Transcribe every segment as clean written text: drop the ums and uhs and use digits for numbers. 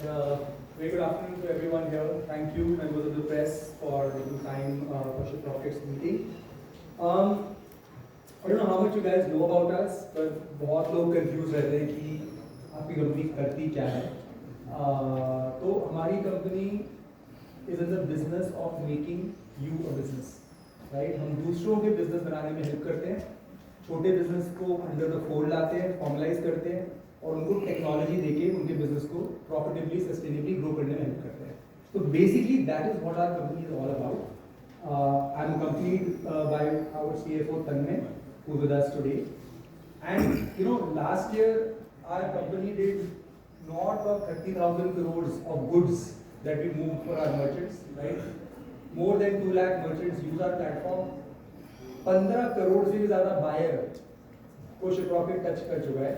Very good afternoon to everyone here. Thank you, members of the press, for taking time for Shiprocket's meeting. I don't know how much you guys know about us, but बहुत लोग confused रहते हैं कि आपकी company करती क्या है. तो हमारी company is in the business of making you a business, right? हम दूसरों के business बनाने में help करते हैं, छोटे business को under the fold लाते हैं, formalize करते हैं और उनको टेक्नोलॉजी देके उनके बिजनेस को प्रॉफिटेबली सस्टेनेबली ग्रो करने में हेल्प करते हैं. तो basically that is what our company is all about. I am accompanied by our CFO Tanmay who is with us today. And you know, last year our company did north of 30,000 crores of goods that we moved for our merchants, right? More than 2 lakh merchants use our platform. 15 crore से भी ज़्यादा buyer को Shiprocket touch कर चुका है.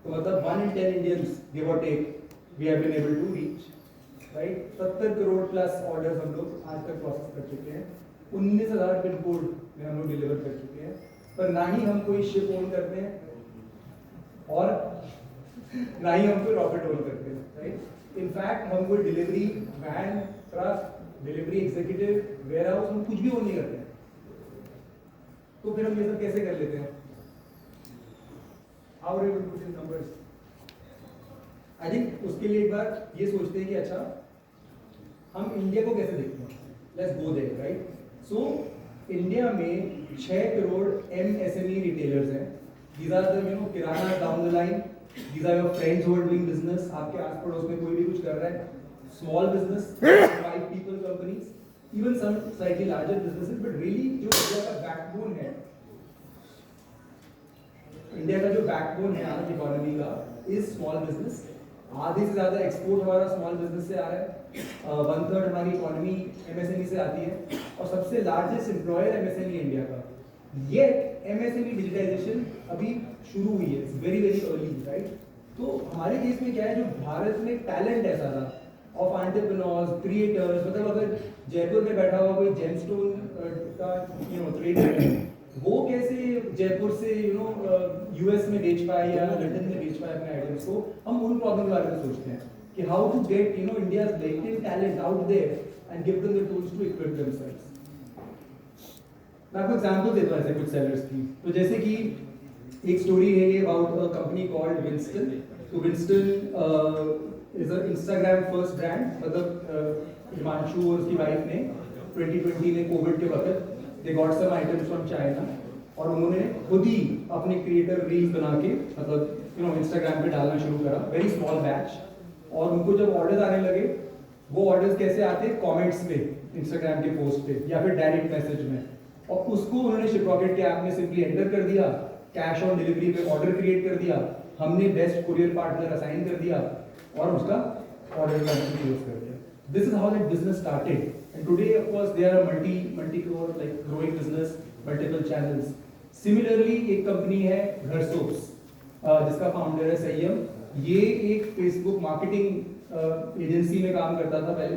तो मतलब 1 in 10 Indians, give or take, we have been able to reach, right? 70 crore plus orders हम लोग आज तक प्रोसेस कर चुके हैं. 19,000 पिन कोड में हम लोग डिलीवर कर चुके हैं. पर ना ही हम कोई शिप ओन करते हैं और ना ही हम कोई रॉकेट ओन करते हैं, राइट? इनफैक्ट हम कोई delivery van, truck, delivery executive, warehouse, हम कुछ भी ओन नहीं करते हैं. तो फिर हम ये सब कैसे कर लेते हैं? How are we able to put in numbers? I think उसके लिए एक बार ये सोचते हैं कि अच्छा हम इंडिया को कैसे देखते हैं. Let's go there, right? So India में 6 करोड़ MSME retailers हैं. These are the kirana down the line. These are your friends who are doing business. आपके आस पड़ोस में कोई भी कुछ कर रहा है. Small business, 5 people companies, even some slightly larger businesses, but really जो इंडिया का backbone है, इंडिया का जो बैकबोन है आज इकोनॉमी का इज स्मॉल बिजनेस. आधे से ज़्यादा एक्सपोर्ट हमारा स्मॉल बिजनेस से आ रहा है. 1/3 हमारी इकोनॉमी एमएसएमई से आती है और सबसे लार्जेस्ट एम्प्लॉयर एमएसएमई इंडिया का. येट एमएसएमई डिजिटाइजेशन अभी शुरू हुई है. It's very very early, right? तो हमारे केस में क्या है, जो भारत में टैलेंट है सारा ऑफ एंटरप्रेन्योर्स, क्रिएटर्स, मतलब अगर जयपुर में बैठा हुआ कोई जेमस्टोन का ट्रेड वो कैसे जयपुर से यूएस में बेच पाए या लंदन में बेच पाए अपने आइटम्स को, हम उन प्रॉब्लम के बारे में सोचते हैं कि how to get India's latent talent out there and give them the tools to equip themselves. मैं आपको एग्जांपल देता हूं ऐसे कुछ सेलर्स की. तो जैसे कि एक स्टोरी है ये about a company called Winston. तो Winston is a Instagram first brand. मतलब हिमांशु और उसकी वाइफ ने 2020 में कोविड के वक्त they got some items from China और उन्होंने खुद ही अपने क्रिएटर रील्स बना के मतलब इंस्टाग्राम पे डालना शुरू करा. Very small batch. और उनको जब ऑर्डर्स आने लगे, वो ऑर्डर्स कैसे आते? कमेंट्स में इंस्टाग्राम के पोस्ट पे या फिर डायरेक्ट मैसेज में. और उसको उन्होंने शिप्रॉकेट के ऐप में सिंपली एंटर कर दिया, कैश ऑन डिलीवरी पे ऑर्डर क्रिएट कर दिया, हमने बेस्ट कुरियर पार्टनर असाइन कर दिया और उसका ऑर्डर क्लोज कर दिया. This is how that business started. And today, of course, they are a multi-crore like growing business, multiple channels. Similarly, एक कंपनी है घर सोप्स जिसका फाउंडर है सय्यम. ये एक फेसबुक मार्केटिंग एजेंसी में काम करता था पहले.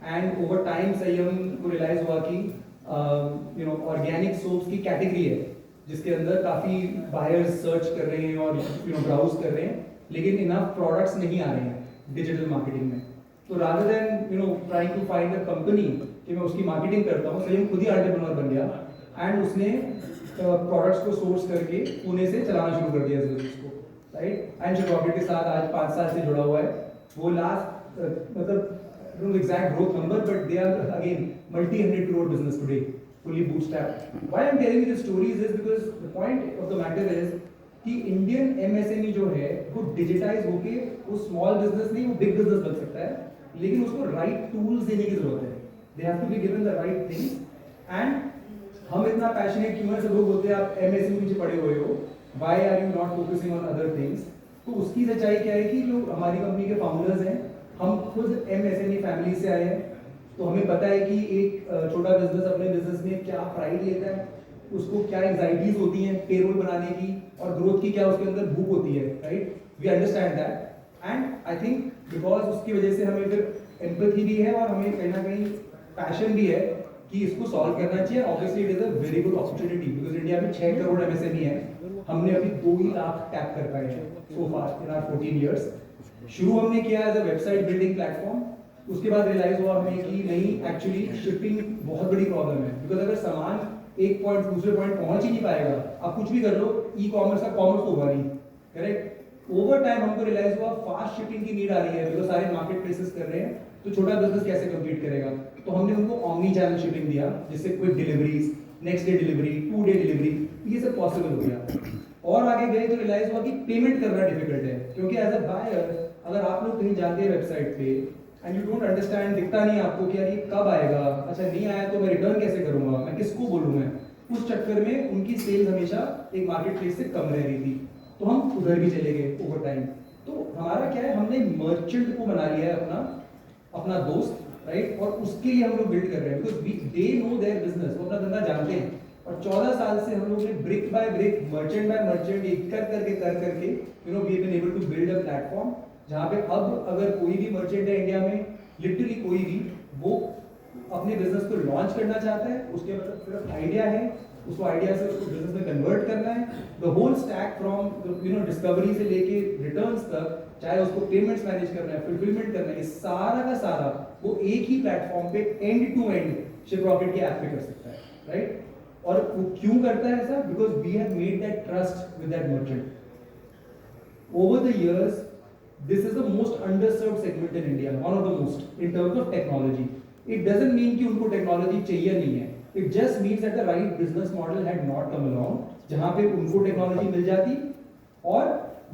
एंड ओवर टाइम सय्यम को रियलाइज हुआ कि ऑर्गेनिक सोप्स की कैटेगरी है जिसके अंदर काफ़ी बायर्स सर्च कर रहे हैं और ब्राउज कर रहे हैं, लेकिन इनफ प्रोडक्ट्स नहीं आ रहे हैं डिजिटल मार्केटिंग में. तो rather than trying to find a company कि मैं उसकी मार्केटिंग करता हूँ, सही खुद ही एंटरप्रेन्योर बन गया एंड उसने प्रोडक्ट्स को सोर्स करके पुणे से चलाना शुरू कर दिया इस बिजनेस को, राइट? एंड शिप्रॉकेट के साथ आज 5 साल से जुड़ा हुआ है. वो लास्ट मतलब exact growth number, but they are again multi-100 crore business today, fully bootstrapped. Why I'm telling you the stories is because the point of the matter is कि इंडियन एमएसएमई जो है वो डिजिटाइज होके वो small business नहीं, वो big business बन सकता है, लेकिन उसको राइट टूल्स देने की जरूरत है. They have to be given the right things. And हम इतना पैशनेट क्यों है? सब लोग बोलते हैं आप एमएसएमई पीछे पड़े हुए हो, why are you not focusing on other things. तो उसकी सच्चाई क्या है कि जो हमारी कंपनी के फाउंडर्स हैं, हम खुद एमएसएमई फैमिली से आए हैं. तो हमें पता है कि एक छोटा बिजनेस अपने बिजनेस में क्या प्राइड लेता है, उसको क्या एंजाइटीज होती हैं पेरोल बनाने की, और ग्रोथ की क्या उसके अंदर भूख होती है, right? We understand that. And I think because उसकी वजह से हमें फिर एम्पैथी भी है और हमें कहीं ना कहीं पैशन भी है कि इसको सॉल्व करना चाहिए. Obviously it is a very good opportunity because India में 6 करोड़ एमएसएमई है हमने अभी 2 ही लाख टैप कर पाए हैं सो फार इन आवर 14 इयर्स। शुरू हमने किया as a website building platform, उसके बाद रियलाइज हुआ हमें कि नहीं, एक्चुअली शिपिंग बहुत बड़ी प्रॉब्लम है, बिकॉज अगर सामान एक पॉइंट दूसरे पॉइंट पहुंच ही नहीं पाएगा, आप कुछ भी कर लो, ई कॉमर्स का कॉमर्स तो होगा नहीं, करेक्ट। ओवर टाइम हमको रियलाइज हुआ फास्ट शिपिंग की नीड आ रही है, बिकॉज सारे मार्केट प्लेसेस कर रहे हैं, तो छोटा बिजनेस कैसे कम्पीट करेगा। तो हमने उनको ऑमनी चैनल शिपिंग दिया, जिससे quick deliveries, next day delivery, 2 day delivery, ये सब पॉसिबल हो गया। और आगे गए तो रियलाइज हुआ कि पेमेंट करना डिफिकल्ट है, क्योंकि एज अ बायर अगर आप लोग कहीं जाते हैं वेबसाइट पे एंड यू डोंट अंडरस्टैंड, दिखता नहीं आपको कि यार ये कब आएगा, अच्छा नहीं आया तो मैं रिटर्न कैसे करूंगा, मैं किसको बोलूंगा, उस चक्कर में उनकी सेल्स हमेशा एक मार्केट प्लेस से कम रह रही थी। तो हम उधर भी चले गए ओवर टाइम। तो हमारा क्या है, हमने मर्चेंट को बना लिया है अपना दोस्त, राइट, और उसके लिए हम लोग बिल्ड कर रहे हैं, because they know their business, वो अपना धंधा जानते हैं। और 14 साल से हम लोग ने brick by brick, merchant by merchant, एक कर करके we have been able to build a platform, जहाँ पे अब अगर कोई भी मर्चेंट है इंडिया में, लिटरली कोई भी, वो अपने बिजनेस को लॉन्च करना चाहता है, उसके मतलब सिर्फ आइडिया है, उसको आइडिया से उसको बिजनेस में कन्वर्ट करना है, the whole stack from discovery से लेके रिटर्न्स तक, चाहे उसको पेमेंट्स मैनेज करना है, फुलफिलमेंट करना है, ये सारा का सारा वो एक ही प्लेटफॉर्म पे एंड टू एंड शिपरॉकेट के ऐप पे कर सकता है, राइट। और वो क्यों करता है ऐसा, because we have made that trust with that merchant over the years. This is the most underserved segment in India, one of the most in terms of technology. It doesn't mean कि उनको technology चाहिए नहीं है. It just means that the right business model had not come along, जहाँ पे उनको technology मिल जाती और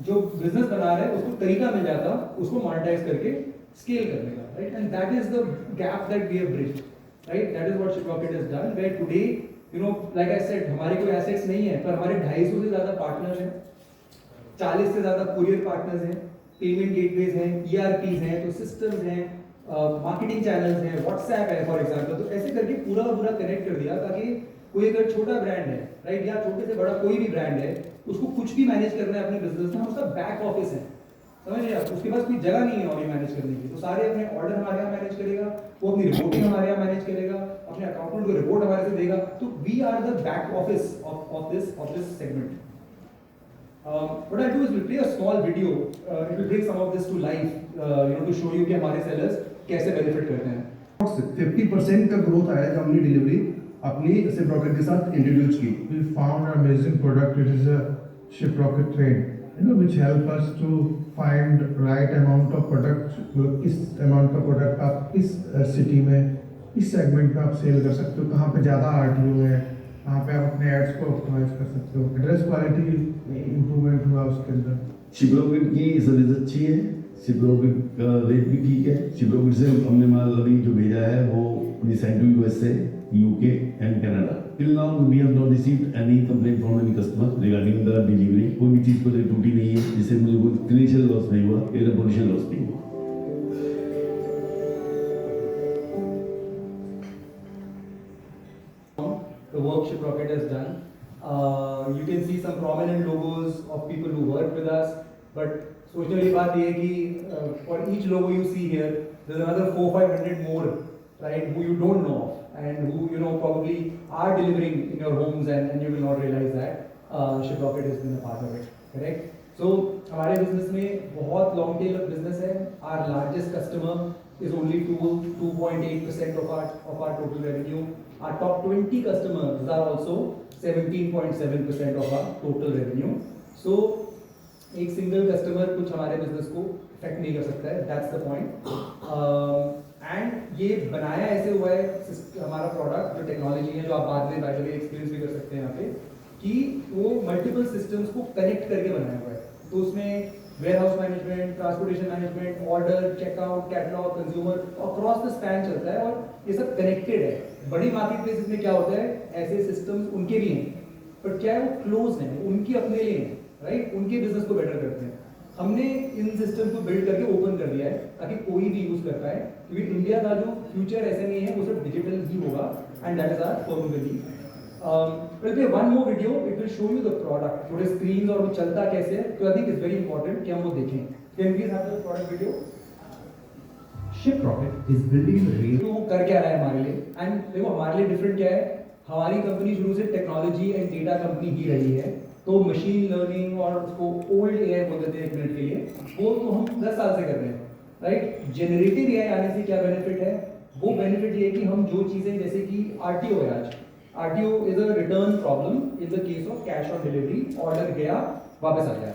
जो business बना रहे हैं उसको तरीका मिल जाता उसको monetize करके scale करने का, right? And that is the gap that we have bridged, right? That is what Shiprocket has done. Where today, like I said, हमारे कोई assets नहीं है, पर हमारे 250 से ज़्यादा partners हैं, 40 से ज़्यादा courier partners हैं, पेमेंट गेटवेज हैं, ERPs हैं, तो सिस्टम्स हैं, मार्केटिंग चैनल्स हैं, व्हाट्सएप है फॉर एग्जांपल। तो ऐसे करके पूरा कनेक्ट कर दिया, ताकि कोई अगर छोटा ब्रांड है, राइट, या छोटे से बड़ा कोई भी ब्रांड है, उसको कुछ भी मैनेज करना है अपने बिजनेस में, उसका बैक ऑफिस है, समझ रहे आप, उसके पास कोई जगह नहीं है और ये मैनेज करने की, तो सारे अपने ऑर्डर हमारे यहाँ मैनेज करेगा, वो अपनी रिपोर्टिंग हमारे यहाँ मैनेज करेगा, अपने अकाउंटेंट को रिपोर्ट हमारे से देगा। तो we are the back office of this segment. What I'll do is we'll play a small video. It will bring some of this to life, to show you कि हमारे sellers कैसे benefit करते हैं। 50% का ग्रोथ आया जब हमने delivery अपनी शिपरॉकेट के साथ इंट्रोड्यूस की। We found an amazing product. It is a Shiprocket train, which help us to find right amount of product. किस amount का product आप किस city में, इस segment में आप sell कर सकते हो, कहाँ पे ज़्यादा RTO है, कहाँ पे आप अपने एड्स को ऑप्टिमाइज कर सकते हो, एड्रेस क्वालिटी इंप्रूवमेंट हुआ उसके अंदर। शिपरॉकेट की सर्विस अच्छी है, शिपरॉकेट का रेट भी ठीक है। शिपरॉकेट से हमने माल अभी जो भेजा है वो decide to USA, UK and Canada. Till now we have not received any complaint from any customer regarding the delivery. कोई भी चीज़ को टूटी नहीं है, जिससे मुझे कोई फाइनेंशियल लॉस नहीं हुआ, रेपुटेशन लॉस नहीं हुआ। The work Shiprocket has done. You can see some prominent logos of people who work with us. But सोचने वाली बात ये है कि for each logo you see here, there's another 400-500 more, right, who you don't know of and who probably are delivering in your homes and you will not realize that Shiprocket has been a part of it, correct? So हमारे business में बहुत long tail of business है. Our largest customer is only 2.8% of our total revenue. Our top 20 customers are also 17.7% of our total revenue. So एक single customer कुछ हमारे business को effect नहीं कर सकता है, दैट्स द पॉइंट। एंड ये बनाया ऐसे हुआ है हमारा प्रोडक्ट, जो टेक्नोलॉजी है, जो आप बाद में बाय द वे एक्सपीरियंस भी कर सकते हैं यहाँ पे, कि वो मल्टीपल सिस्टम्स को कनेक्ट करके बनाया हुआ है। तो उसमें warehouse management, transportation management, order, checkout, catalogue, consumer, across the span चलता है और ये सब कनेक्टेड है। बड़ी मार्केट प्लेसेस में क्या होता है, ऐसे सिस्टम्स उनके भी हैं, पर क्या है वो क्लोज हैं, उनके अपने लिए हैं, राइट, उनके बिजनेस को बेटर करते हैं। हमने इन सिस्टम को बिल्ड करके ओपन कर दिया है ताकि कोई भी यूज कर पाए, क्योंकि इंडिया का जो फ्यूचर ऐसे नहीं है, वो सिर्फ डिजिटल ही होगा, and that is our firm belief. We'll play one more video. It will show you the product, थोड़े स्क्रीन और वो चलता कैसे है, तो I think it's very important कि हम वो देखें। Can we have the product video? Shiprocket is building the rail. तो वो कर क्या रहा है हमारे लिए, एंड देखो हमारे लिए डिफरेंट क्या है, हमारी कंपनी शुरू से टेक्नोलॉजी एंड डेटा कंपनी ही रही है, तो मशीन लर्निंग और उसको ओल्ड एआई बोल देते हैं एक मिनट के लिए, वो तो हम 10 साल से कर रहे हैं, राइट। जेनरेटिव एआई आने से क्या बेनिफिट है? वो बेनिफिट ये है कि हम जो चीज़ें, जैसे कि आरटीओ है, आज RTO is a return problem in the case of cash on delivery, order गया वापस आ गया,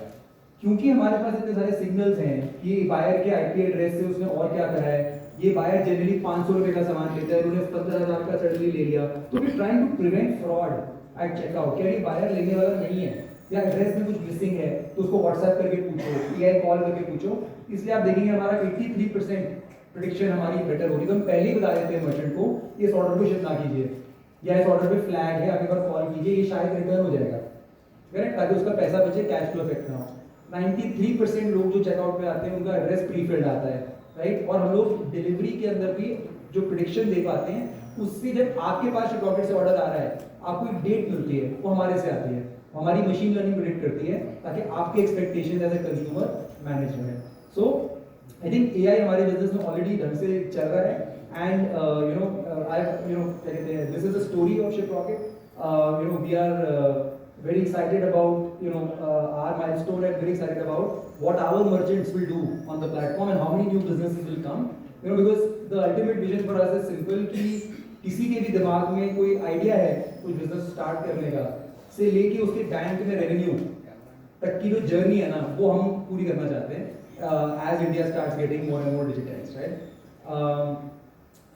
क्योंकि हमारे पास इतने सारे सिग्नल्स हैं कि बायर के आईपी एड्रेस से उसने और क्या करा है, ये बायर जनरली 500 रुपए का सामान लेता है, उन्होंने 15,000 का सडनली ले लिया, तो we trying to prevent fraud at checkout. क्या ये बायर लेने वाला नहीं है या एड्रेस में कुछ मिसिंग है, तो उसको व्हाट्सएप करके पूछो, एआई कॉल करके पूछो। इसलिए आप देखेंगे हमारा 83% प्रेडिक्शन हमारी बेटर होगी। तो हम पहले ही बता देते हैं मर्चेंट को, इस ऑर्डर को शिप ना कीजिए, या इस ऑर्डर पे फ्लैग है, आप एक बार कॉल कीजिए, ये शायद रिटर्न हो जाएगा, करेक्ट, ताकि उसका पैसा बचे, कैश फ्लो इफेक्ट ना हो। 93% लोग जो चेकआउट पे आते हैं उनका एड्रेस प्री फिल्ड आता है, राइट। और हम लोग डिलीवरी के अंदर भी जो प्रेडिक्शन दे पाते हैं, उससे जब आपके पास रॉकेट से ऑर्डर आ रहा है, आपको एक डेट मिलती है, वो हमारे से आती है, हमारी मशीन लर्निंग प्रेडिक्ट करती है, ताकि आपके expectation as a consumer manage हो। सो आई थिंक एआई हमारे बिजनेस में ऑलरेडी ढंग से चल रहा है, एंड क्या कहते हैं, this is a story of Shiprocket. We are very excited about our milestone, and very excited about what our merchants will do on the platform and how many new businesses will come, because the ultimate vision for us is simple कि किसी के भी दिमाग में कोई idea है कोई business start करने का, से लेके उसके बैंक में रेवेन्यू तक की जो जर्नी है ना, वो हम पूरी करना चाहते हैं as India starts getting more and more digitized, right?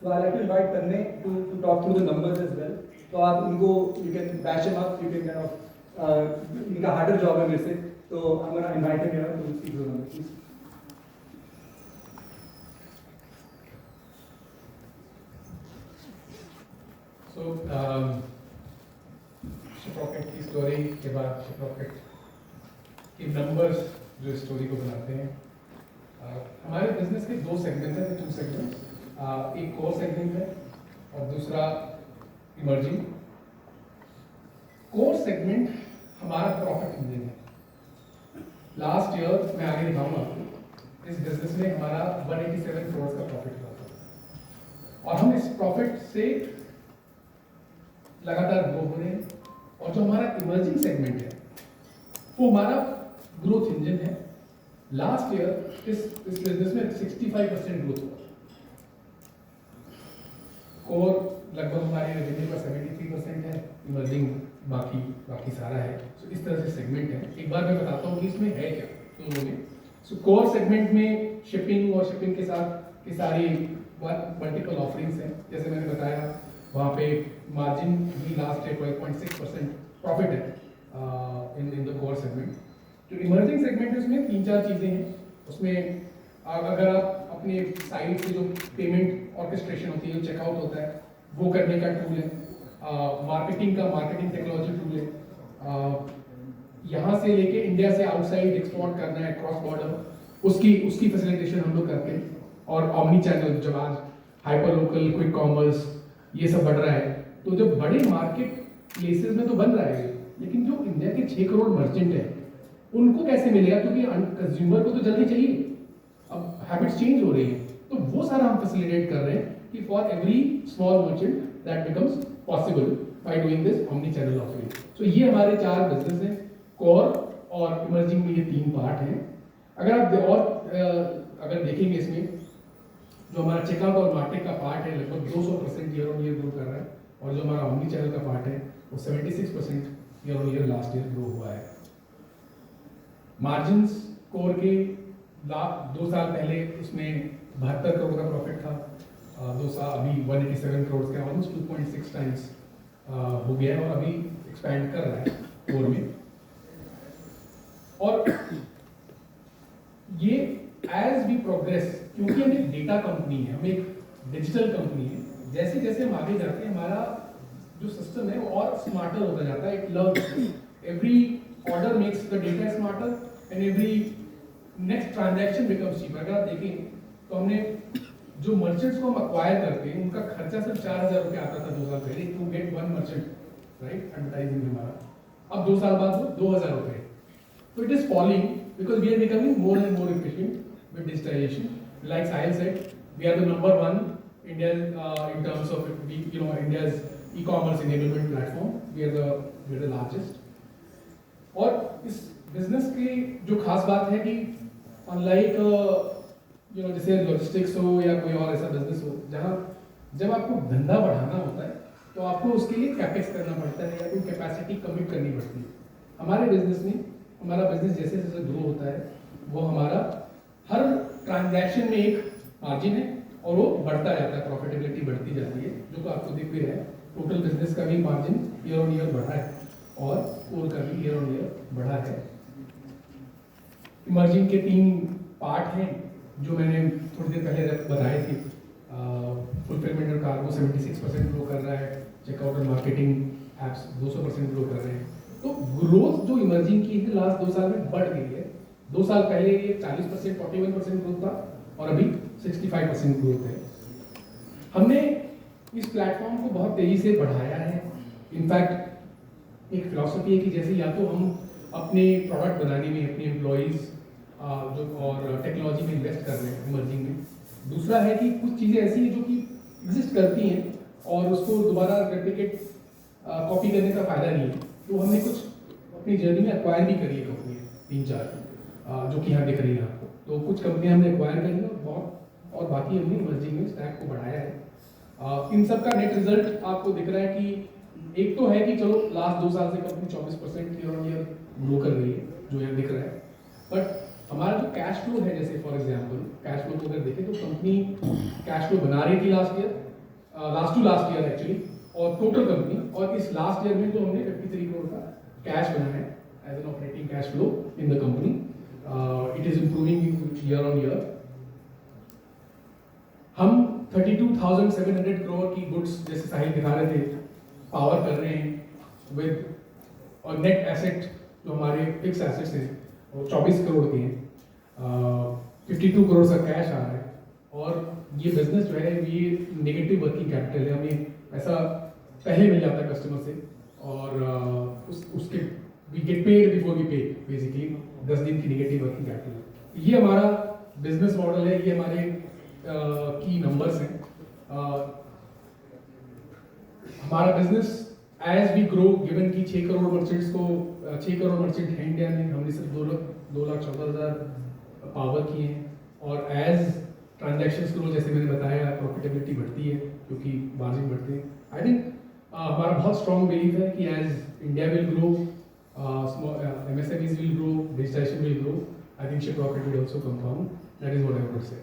So I'd like to invite Tanmay to talk through the numbers as well. तो आप उनको, you can bash them up, you can kind of इनका harder job है मेरे से, तो I'm gonna invite him here to speak to the numbers, please. So Shiprocket की story के बाद शिपरॉकेट के नंबर्स जो स्टोरी को बनाते हैं, हमारे बिजनेस के दो सेगमेंट हैं, टू सेगमेंट्स, एक कोर सेगमेंट है और दूसरा इमर्जिंग। कोर सेगमेंट हमारा प्रॉफिट इंजन है। लास्ट ईयर मैं आगे दिखाऊंगा, इस बिजनेस में हमारा 187 करोड़ का प्रॉफिट हुआ था, और हम इस प्रॉफिट से लगातार ग्रो हो रहे हैं। और जो हमारा इमर्जिंग सेगमेंट है, वो हमारा ग्रोथ इंजन है। लास्ट ईयर इस बिजनेस में 65% ग्रोथ हुआ। कोर लगभग हमारे रेवेन्यू का 73% है, इमर्जिंग बाकी सारा है। सो इस तरह से सेगमेंट है। एक बार मैं बताता हूँ कि इसमें है क्या दोनों में। सो कोर सेगमेंट में शिपिंग और शिपिंग के साथ की सारी मल्टीपल ऑफरिंग्स हैं। जैसे मैंने बताया, वहाँ पे मार्जिन भी लास्ट ईयर 12.6% प्रॉफिट है इन द कोर सेगमेंट। जो इमर्जिंग सेगमेंट है, उसमें 3-4 चीज़ें हैं। उसमें अगर आप अपने साइट से जो पेमेंट ऑर्केस्ट्रेशन होती है, चेकआउट होता है, वो करने का टूल है। मार्केटिंग टेक्नोलॉजी टूल है। यहाँ से लेके इंडिया से आउटसाइड एक्सपोर्ट करना है, क्रॉस बॉर्डर, उसकी फैसिलिटेशन हम लोग करते हैं। और ऑमनी चैनल, जब आज हाइपर लोकल, क्विक कॉमर्स, ये सब बढ़ रहा है, तो जो बड़े मार्केट प्लेसेस में तो बन रहा है, लेकिन जो इंडिया के 6 करोड़ मर्चेंट हैं, उनको कैसे मिलेगा? क्योंकि कंज्यूमर को तो जल्दी चाहिए, अब हैबिट्स चेंज हो रही है, तो वो सारा हम फैसिलिटेट कर रहे हैं कि for every small merchant that becomes possible by doing this omni channel offering. So ये हमारे 4 बिजनेस हैं, कोर और इमर्जिंग में ये 3 पार्ट हैं। अगर आप अगर देखेंगे इसमें, जो हमारा चेकआउट और मार्केट का पार्ट है, लगभग 200% ईयर ऑन ईयर ग्रो कर रहा है, और जो हमारा ऑमनी चैनल का पार्ट है, वो 76% year on year last year grow हुआ है। मार्जिन्स कोर के 2 साल पहले उसमें 72 करोड़ का प्रॉफिट था, 2 साल अभी 187 करोड़ का, ऑलमोस्ट 2.6 टाइम्स हो गया है, और अभी एक्सपैंड कर रहा है कोर में। और ये एज वी प्रोग्रेस, क्योंकि हम एक डेटा कंपनी है, हम एक डिजिटल कंपनी है, जैसे जैसे हम आगे जाते हैं, हमारा जो सिस्टम है वो और स्मार्टर होता जाता है। It learns, every order makes the data smarter, and every next transaction becomes cheaper. अगर आप देखें तो हमने जो मर्चेंट्स को हम अक्वायर करते हैं, उनका खर्चा सिर्फ 4,000 रुपये आता था 2 साल पहले, to get 1 merchant, right, advertising में हमारा। अब 2 साल बाद वो 2,000 रुपये। तो it is falling because we are becoming more and more efficient with digitization. Like Sahil said, we are the number 1 India in terms of India's e-commerce enablement platform. We are the largest. और इस business की जो खास बात है कि unlike जैसे logistics हो या कोई और ऐसा बिजनेस हो जहाँ जब आपको धंधा बढ़ाना होता है तो आपको उसके लिए कैपेक्स करना पड़ता है या कोई कैपेसिटी कमिट करनी पड़ती है। हमारे बिजनेस में हमारा बिजनेस जैसे जैसे ग्रो होता है वो हमारा हर ट्रांजैक्शन में एक मार्जिन है और वो बढ़ता जाता है, प्रॉफिटेबिलिटी बढ़ती जाती है, जो कि आपको दिख भी रहा है। टोटल बिजनेस का भी मार्जिन ईयर ऑन ईयर बढ़ा है और कोर का भी ईयर ऑन ईयर बढ़ा है। इमर्जिंग के 3 पार्ट हैं जो मैंने थोड़ी देर पहले बताए थे। फुलफिलमेंट और कार्गो 76% ग्रो कर रहा है, चेकआउट और मार्केटिंग एप्स 200% ग्रो कर रहे हैं। तो ग्रोथ जो इमर्जिंग की है लास्ट 2 साल में बढ़ गई है। 2 साल पहले ये 40% 41% ग्रोथ था और अभी 65% ग्रोथ है। हमने इस प्लेटफॉर्म को बहुत तेजी से बढ़ाया है। इनफैक्ट एक फिलॉसफी है कि जैसे या तो हम अपने प्रोडक्ट बनाने में अपने एम्प्लॉयज़ जो और टेक्नोलॉजी में इन्वेस्ट कर रहे हैं इमर्जिंग में। दूसरा है कि कुछ चीज़ें ऐसी हैं जो कि एग्जिस्ट करती हैं और उसको दोबारा रेप्लिकेट कॉपी करने का फ़ायदा नहीं है। तो हमने कुछ अपनी जर्नी में एक्वायर भी करी है कंपनी 3-4 जो कि यहाँ दिख रही है आपको। तो कुछ कंपनियाँ हमने एक्वायर करी हैं और बाकी हमने इमर्जिंग में स्टैक को बढ़ाया है। इन सब का नेट रिजल्ट आपको दिख रहा है कि एक तो है कि चलो लास्ट 2 साल से company 24% year on year grow कर रही है जो यहाँ दिख रहा है। बट हमारा जो कैश फ्लो है, जैसे फॉर एग्जांपल कैश फ्लो को अगर देखें तो कंपनी कैश फ्लो बना रही थी last to last year actually, और टोटल कंपनी, और इस लास्ट ईयर में तो हमने 53 करोड़ का कैश बनाया है as an operating cash flow in the company. It is improving year on year. हम 32,700 करोड़ की गुड्स, जैसे साहिल दिखा रहे थे, पावर कर रहे हैं विद, और नेट एसेट जो हमारे फिक्स एसेट्स हैं वो 24 करोड़ के हैं। 52 करोड़ का कैश आ रहा है और ये बिजनेस जो है ये नेगेटिव वर्किंग कैपिटल है। हमें पैसा पहले मिल जाता है कस्टमर से और उसके we get paid before we pay, basically 10 दिन की नेगेटिव वर्किंग कैपिटल है। ये हमारा बिजनेस मॉडल है, ये हमारे की नंबर्स हैं। हमारा business as we grow, given कि 6 करोड़ मर्चेंट हैं इंडिया में, हमने सिर्फ 2,14,000 पावर किए हैं, और एज ट्रांजैक्शंस ग्रो, जैसे मैंने बताया, प्रॉफिटेबिलिटी बढ़ती है क्योंकि मार्जिन बढ़ते हैं। आई थिंक हमारा बहुत स्ट्रॉन्ग बिलीफ है कि as India will grow, MSMEs will grow, digitization will grow, I think Shiprocket will also compound. That is what I want to say.